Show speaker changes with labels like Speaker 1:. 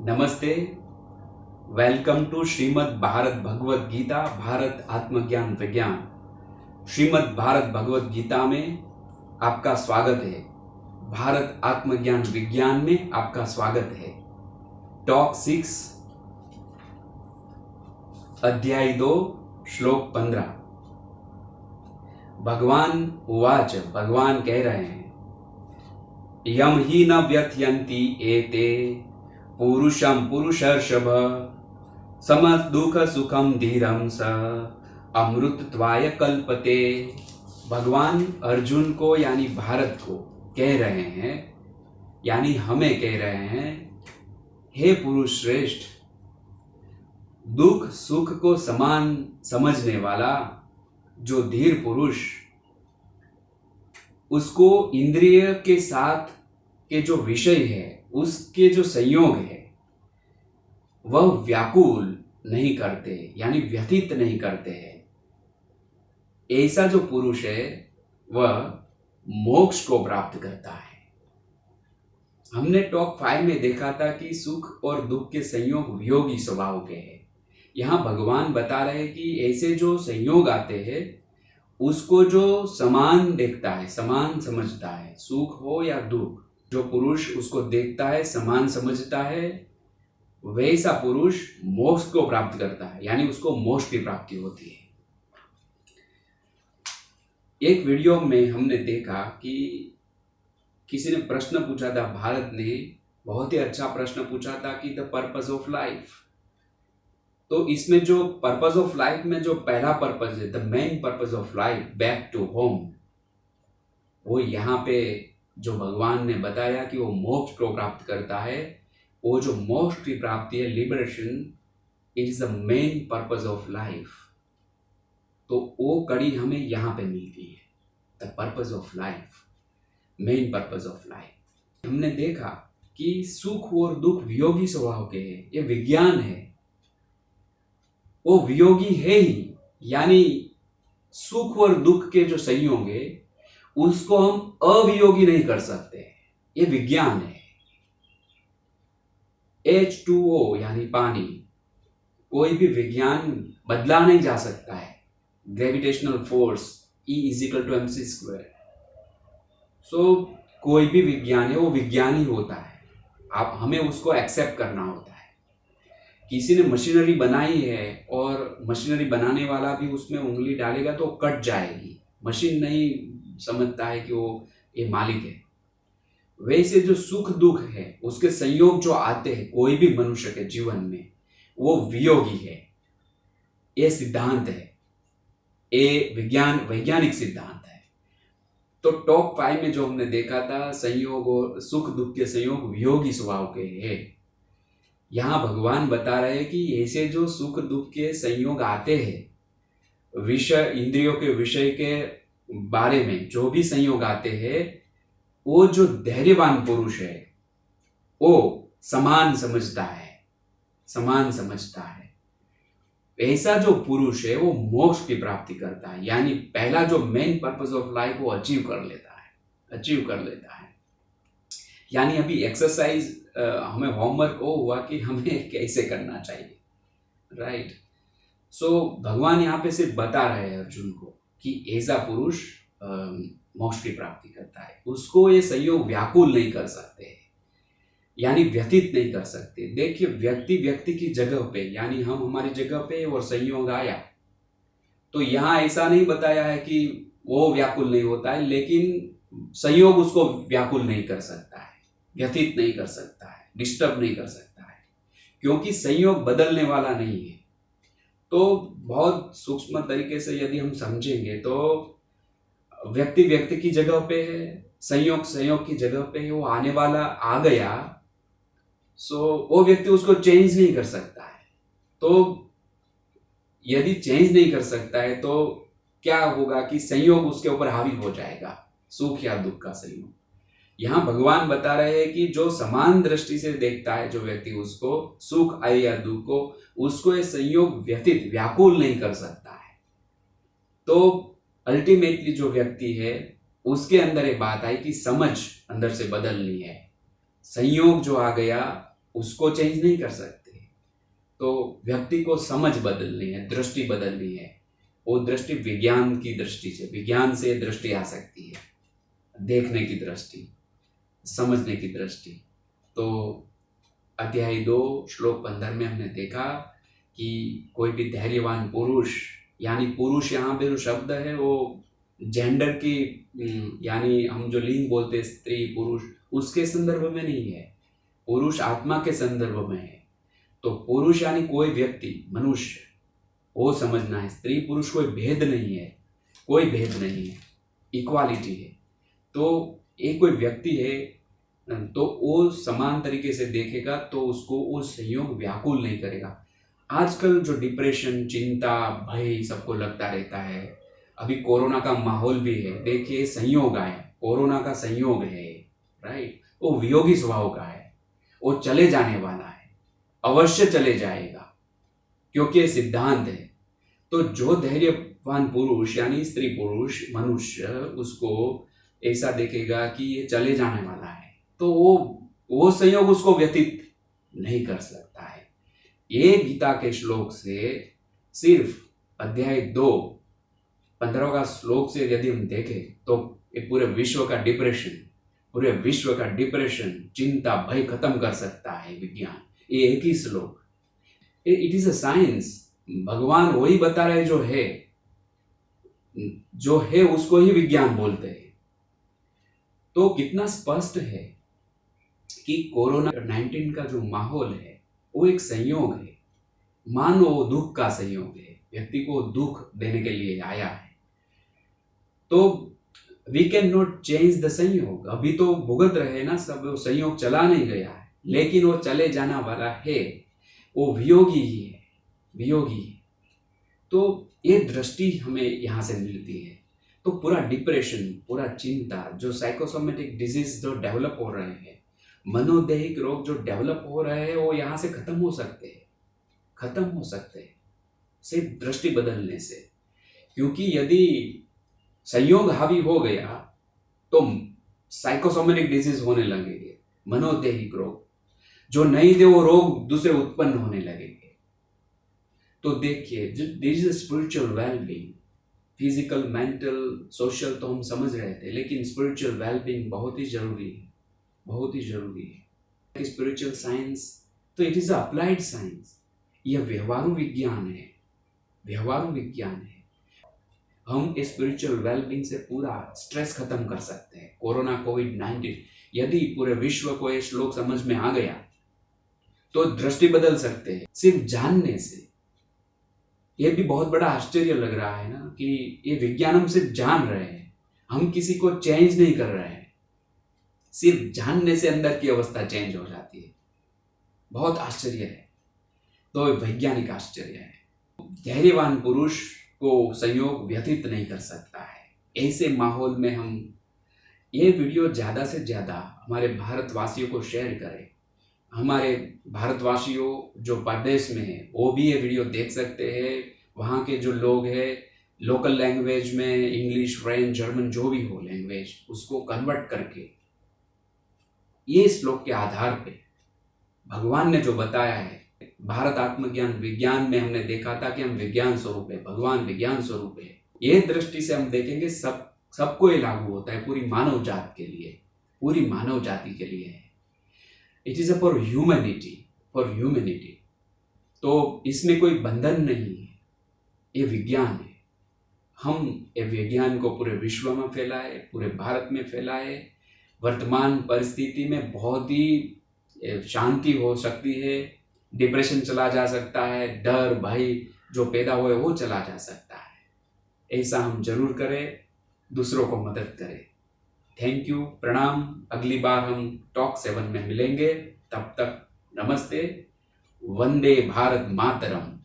Speaker 1: नमस्ते। Welcome to Shrimad Bharat Bhagavad Gita Bharat आत्मज्ञान विज्ञान। श्रीमद् भारत भगवत गीता में आपका स्वागत है। भारत आत्मज्ञान विज्ञान में आपका स्वागत है। टॉक 6 अध्याय 2 श्लोक 15। भगवान उवाच, भगवान कह रहे हैं, यम ही न व्यथयन्ति एते पुरुषम पुरुषर्षभ सम दुख सुखम धीरम स अमृतत्वाय कल्पते। भगवान अर्जुन को यानी भारत को कह रहे हैं, यानी हमें कह रहे हैं, हे पुरुष श्रेष्ठ, दुख सुख को समान समझने वाला जो धीर पुरुष, उसको इंद्रिय के साथ के जो विषय है, उसके जो संयोग है, वह व्याकुल नहीं करते, यानी व्यथित नहीं करते हैं। ऐसा जो पुरुष है वह मोक्ष को प्राप्त करता है। हमने टॉक 5 में देखा था कि सुख और दुख के संयोग वियोगी स्वभाव के हैं। यहाँ भगवान बता रहे हैं कि ऐसे जो संयोग आते हैं उसको जो समान देखता है, समान समझता है, सुख हो या दुख, जो पुरुष उसको देखता है, समान समझता है, वैसा पुरुष मोक्ष को प्राप्त करता है, यानी उसको मोक्ष की प्राप्ति होती है। एक वीडियो में हमने देखा कि किसी ने प्रश्न पूछा था, भारत ने बहुत ही अच्छा प्रश्न पूछा था कि द पर्पस ऑफ लाइफ। तो इसमें जो पर्पस ऑफ लाइफ में जो पहला पर्पस है, the main purpose of life, back to home, वो यहाँ पे जो भगवान ने बताया कि वो मोक्ष को प्राप्त करता है, वो जो मोक्ष की प्राप्ति है, liberation, it is the main purpose of life. तो वो कड़ी हमें यहाँ पे मिलती है, the purpose of life, main purpose of life. हमने देखा कि सुख और दुख वियोगी स्वभाव के हैं, ये विज्ञान है, वो वियोगी है ही, यानी सुख और दुख के जो संयोग है उसको हम अवियोगी नहीं कर सकते, ये विज्ञान है। H2O यानी पानी, कोई भी विज्ञान बदला नहीं जा सकता है। Gravitational force E = mc²। सो कोई भी विज्ञान है वो विज्ञान ही होता है, आप हमें उसको एक्सेप्ट करना होता है। किसी ने मशीनरी बनाई है और मशीनरी बनाने वाला भी उसमें उंगली डालेगा तो कट जाएगी, मशीन नहीं समझता है कि वो ये मालिक है। वैसे जो सुख दुख है उसके संयोग जो आते हैं कोई भी मनुष्य के जीवन में, वो वियोगी है। ये सिद्धांत है, ये वैज्ञानिक सिद्धांत है। तो टॉप 5 में जो हमने देखा था, संयोग और सुख दुख के संयोग वियोगी स्वभाव के हैं। यहाँ भगवान बता रहे हैं कि ऐसे जो सुख दुख के संयोग आते हैं, विषय इंद्रियों के विषय के बारे में जो भी संयोग आते हैं, वो जो धैर्यवान पुरुष है वो समान समझता है, समान समझता है। ऐसा जो पुरुष है वो मोक्ष की प्राप्ति करता है, यानी पहला जो मेन पर्पस ऑफ लाइफ वो अचीव कर लेता है। यानी अभी एक्सरसाइज, हमें होमवर्क वो हुआ कि हमें कैसे करना चाहिए, राइट। सो भगवान यहाँ पे सिर्फ बता रहे हैं अर्जुन को कि ऐसा पुरुष मोक्ष की प्राप्ति करता है, उसको ये संयोग व्याकुल नहीं कर सकते, यानी व्यथित नहीं कर सकते। देखिए, व्यक्ति की जगह पे, यानी हम हमारी जगह पे और संयोग आया, तो यहाँ ऐसा नहीं बताया है कि वो व्याकुल नहीं होता है, लेकिन संयोग उसको व्याकुल नहीं कर सकता है, व्यथित नहीं कर सकता है, डिस्टर्ब नहीं कर सकता है, क्योंकि संयोग बदलने वाला नहीं है। तो बहुत सूक्ष्म तरीके से यदि हम समझेंगे तो व्यक्ति की जगह पे है, संयोग की जगह पे है, वो आने वाला आ गया, सो वो व्यक्ति उसको चेंज नहीं कर सकता है। तो यदि चेंज नहीं कर सकता है तो क्या होगा कि संयोग उसके ऊपर हावी हो जाएगा, सुख या दुख का संयोग। यहाँ भगवान बता रहे हैं कि जो समान दृष्टि से देखता है जो व्यक्ति, उसको सुख आए या दुख को, उसको ये संयोग व्यथित व्याकुल नहीं कर सकता है। तो अल्टीमेटली जो व्यक्ति है उसके अंदर एक बात आई कि समझ अंदर से बदलनी है। संयोग जो आ गया उसको चेंज नहीं कर सकते। तो व्यक्ति को समझ बदलनी है, दृष्टि बदलनी है। वो दृष्टि विज्ञान की दृष्टि से, विज्ञान से दृष्टि आ सकती है, देखने की दृष्टि, समझने की दृष्टि। तो अध्याय 2 श्लोक 15 में हमने देखा कि कोई भी धैर्यवान पुरुष, यानी पुरुष यहाँ पे जो शब्द है वो जेंडर की यानी हम जो लिंग बोलते हैं स्त्री पुरुष, उसके संदर्भ में नहीं है, पुरुष आत्मा के संदर्भ में है। तो पुरुष यानी कोई व्यक्ति, मनुष्य, वो समझना है। स्त्री पुरुष कोई भेद नहीं है, कोई भेद नहीं है, इक्वालिटी है। तो एक कोई व्यक्ति है तो वो समान तरीके से देखेगा तो उसको वो संयोग व्याकुल नहीं करेगा। आजकल जो डिप्रेशन, चिंता, भय सबको लगता रहता है, अभी कोरोना का माहौल भी है, देखिए संयोग आया, कोरोना का संयोग है, राइट। वो वियोगी स्वभाव का है, वो चले जाने वाला है, अवश्य चले जाएगा, क्योंकि ये सिद्धांत है। तो जो धैर्यवान पुरुष यानी स्त्री पुरुष, मनुष्य, उसको ऐसा देखेगा कि ये चले जाने वाला है, तो वो संयोग उसको व्यतीत नहीं कर सकता है। ये गीता के श्लोक से, सिर्फ अध्याय 2 15वां श्लोक से यदि हम देखें तो ये पूरे विश्व का डिप्रेशन, चिंता, भय खत्म कर सकता है विज्ञान। ये एक ही श्लोक, इट इज अ साइंस। भगवान वही बता रहे जो है उसको ही विज्ञान बोलते हैं। तो कितना स्पष्ट है कि कोरोना 19 का जो माहौल है वो एक संयोग है, मानो दुख का संयोग है, व्यक्ति को दुख देने के लिए आया है। तो we can not change the संयोग। अभी तो भुगत रहे ना सब, संयोग चला नहीं गया है, लेकिन वो चले जाना वाला है, वो वियोगी ही है, वियोगी है। तो ये दृष्टि हमें यहाँ से मिलती है। तो पूरा डिप्रेशन, पूरा चिंता, जो साइकोसोमेटिक डिजीज जो डेवलप हो रहे हैं, मनोदैहिक रोग जो डेवलप हो रहे हैं, वो यहाँ से खत्म हो सकते हैं सिर्फ दृष्टि बदलने से। क्योंकि यदि संयोग हावी हो गया तो साइकोसोमेटिक डिजीज होने लगेंगे, मनोदैहिक रोग जो नहीं थे वो रोग दूसरे उत्पन्न होने लगेंगे। तो देखिए, this is spiritual wellbeing, physical, mental, social तो हम समझ रहे थे, लेकिन स्पिरिचुअल वेलबींग बहुत ही जरूरी है। स्पिरिचुअल साइंस तो इट इज अप्लाइड साइंस, यह व्यवहारु विज्ञान है। हम स्पिरिचुअल वेलबींग से पूरा स्ट्रेस खत्म कर सकते हैं। कोरोना, कोविड-19, यदि पूरे विश्व को ये श्लोक समझ में आ गया तो दृष्टि बदल सकते हैं सिर्फ जानने से। ये भी बहुत बड़ा आश्चर्य लग रहा है ना कि ये विज्ञान हम सिर्फ जान रहे हैं, हम किसी को चेंज नहीं कर रहे हैं, सिर्फ जानने से अंदर की अवस्था चेंज हो जाती है। बहुत आश्चर्य है, तो वैज्ञानिक आश्चर्य है। धैर्यवान पुरुष को संयोग व्यतीत नहीं कर सकता है। ऐसे माहौल में हम ये वीडियो ज़्यादा से ज़्यादा हमारे भारतवासियों को शेयर करें। हमारे भारतवासियों जो प्रदेश में है वो भी ये वीडियो देख सकते हैं। वहाँ के जो लोग हैं, लोकल लैंग्वेज में इंग्लिश, फ्रेंच, जर्मन, जो भी हो लैंग्वेज, उसको कन्वर्ट करके ये श्लोक के आधार पे भगवान ने जो बताया है, भारत आत्मज्ञान विज्ञान में हमने देखा था कि हम विज्ञान स्वरूप है, भगवान विज्ञान स्वरूप है। ये दृष्टि से हम देखेंगे सबको ये लागू होता है, पूरी मानव जाति के लिए है। It is for humanity. तो इसमें कोई बंधन नहीं है, ये विज्ञान है। हम ये विज्ञान को पूरे विश्व में फैलाए, पूरे भारत में फैलाए। वर्तमान परिस्थिति में बहुत ही शांति हो सकती है, डिप्रेशन चला जा सकता है, डर, भय जो पैदा हुए वो चला जा सकता है। ऐसा हम जरूर करें, दूसरों को मदद करें। थैंक यू, प्रणाम। अगली बार हम टॉक 7 में मिलेंगे। तब तक नमस्ते, वंदे भारत मातरम।